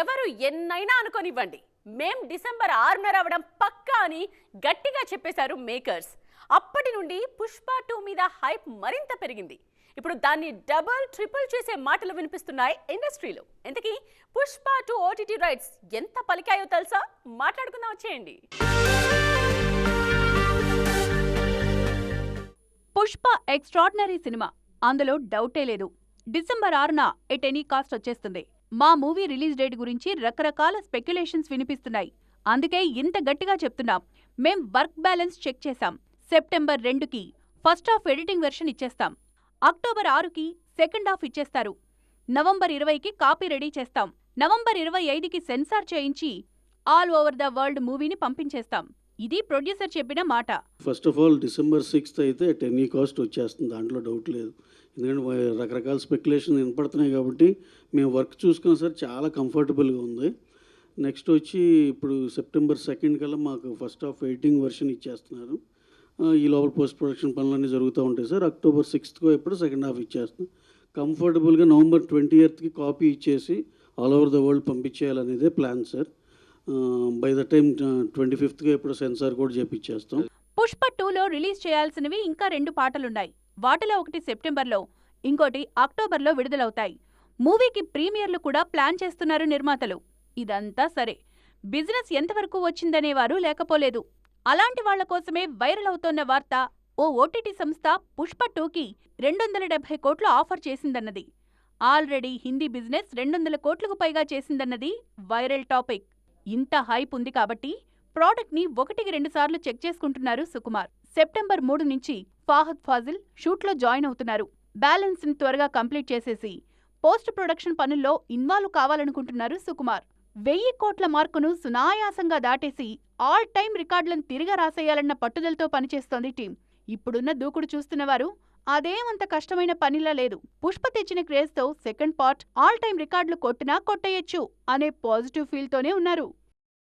ఎవరు ఎన్నైనా అనుకోనివ్వండి, మేం డిసెంబర్ 6న రావడం పక్కా అని గట్టిగా చెప్పేశారు మేకర్స్. అప్పటి నుండి పుష్ప 2 మీద హైప్ మరింత పెరిగింది. ఇప్పుడు దాన్ని డబుల్ ట్రిపుల్ చేసే మాటలు వినిపిస్తున్నాయి ఇండస్ట్రీలో. ఇంతకీ పుష్ప 2 ఓటీటీ రైట్స్ ఎంత పలికాయో తెలుసా? మాట్లాడుకుందాం వచ్చేయండి. పుష్ప ఎక్స్ట్రాడినరీ సినిమా, అందులో డౌటే లేదు. డిసెంబర్ 6న ఎట్ ఎనీ కాస్ట్ వచ్చేస్తుంది. మా మూవీ రిలీజ్ డేట్ గురించి రకరకాల స్పెక్యులేషన్స్ వినిపిస్తున్నాయి. అందుకే ఇంత గట్టిగా చెప్తున్నాం. మేం వర్క్ బ్యాలెన్స్ చెక్ చేశాం. సెప్టెంబర్ 2కి ఫస్ట్ హాఫ్ ఎడిటింగ్ వెర్షన్ ఇచ్చేస్తాం. అక్టోబర్ 6కి సెకండ్ హాఫ్ ఇచ్చేస్తారు. నవంబర్ 20కి కాపీ రెడీ చేస్తాం. నవంబర్ 25కి సెన్సార్ చేయించి ఆల్ ఓవర్ ద వరల్డ్ మూవీని పంపించేస్తాం. ఇది ప్రొడ్యూసర్ చెప్పిన మాట. First of all December 6th అయితే అట్ ఎనీ కాస్ట్ వచ్చేస్తుంది, దాంట్లో డౌట్ లేదు. ఎందుకంటే రకరకాల స్పెక్యులేషన్ వినపడుతున్నాయి కాబట్టి మేము వర్క్ చూసుకున్న సార్ చాలా కంఫర్టబుల్గా ఉంది. నెక్స్ట్ వచ్చి ఇప్పుడు సెప్టెంబర్ 2 కల్లా మాకు ఫస్ట్ హాఫ్ ఎడిటింగ్ వెర్షన్ ఇచ్చేస్తున్నారు. ఈ లోపల పోస్ట్ ప్రొడక్షన్ పనులన్నీ జరుగుతూ ఉంటాయి సార్. అక్టోబర్ 6th ఎప్పుడు సెకండ్ హాఫ్ ఇచ్చేస్తున్నాం. కంఫర్టబుల్గా నవంబర్ 20th కాపీ ఇచ్చేసి ఆల్ ఓవర్ ద వరల్డ్ పంపించేయాలనేదే plan sir. By the time 25th ఎప్పుడు సెన్సార్ కూడా చేపించేస్తాం. పుష్ప 2లో రిలీజ్ చేయాల్సినవి ఇంకా 2 పాటలున్నాయి. వాటిలో ఒకటి సెప్టెంబర్లో, ఇంకోటి అక్టోబర్లో విడుదలవుతాయి. మూవీకి ప్రీమియర్లు కూడా ప్లాన్ చేస్తున్నారు నిర్మాతలు. ఇదంతా సరే, బిజినెస్ ఎంతవరకు వచ్చిందనేవారు లేకపోలేదు. అలాంటి వాళ్ల కోసమే వైరల్ అవుతోన్న వార్త, ఓ ఓటీటీ సంస్థ పుష్ప 2కి 270 కోట్లు ఆఫర్ చేసిందన్నది. ఆల్రెడీ హిందీ బిజినెస్ 200 కోట్లకు పైగా చేసిందన్నది వైరల్ టాపిక్. ఇంత హైప్ ఉంది కాబట్టి ప్రోడక్ట్ ని 1-2 సార్లు చెక్ చేసుకుంటున్నారు సుకుమార్. సెప్టెంబర్ 3 నుంచి ఫాహద్ ఫాజిల్ షూట్లో జాయిన్ అవుతున్నారు. బ్యాలెన్స్ ని త్వరగా కంప్లీట్ చేసేసి పోస్ట్ ప్రొడక్షన్ పనుల్లో ఇన్వాల్వ్ కావాలనుకుంటున్నారు సుకుమార్. 1000 కోట్ల మార్కును సునాయాసంగా దాటేసి ఆల్ టైమ్ రికార్డులను తిరిగా రాసేయాలన్న పట్టుదలతో పనిచేస్తోంది టీం. ఇప్పుడున్న దూకుడు చూస్తున్నవారు అదేమంత కష్టమైన పనిలా లేదు. పుష్ప తెచ్చిన క్రేజ్తో సెకండ్ పార్ట్ ఆల్ టైమ్ రికార్డులు కొట్టినా కొట్టేయచ్చు అనే పాజిటివ్ ఫీల్తోనే ఉన్నారు.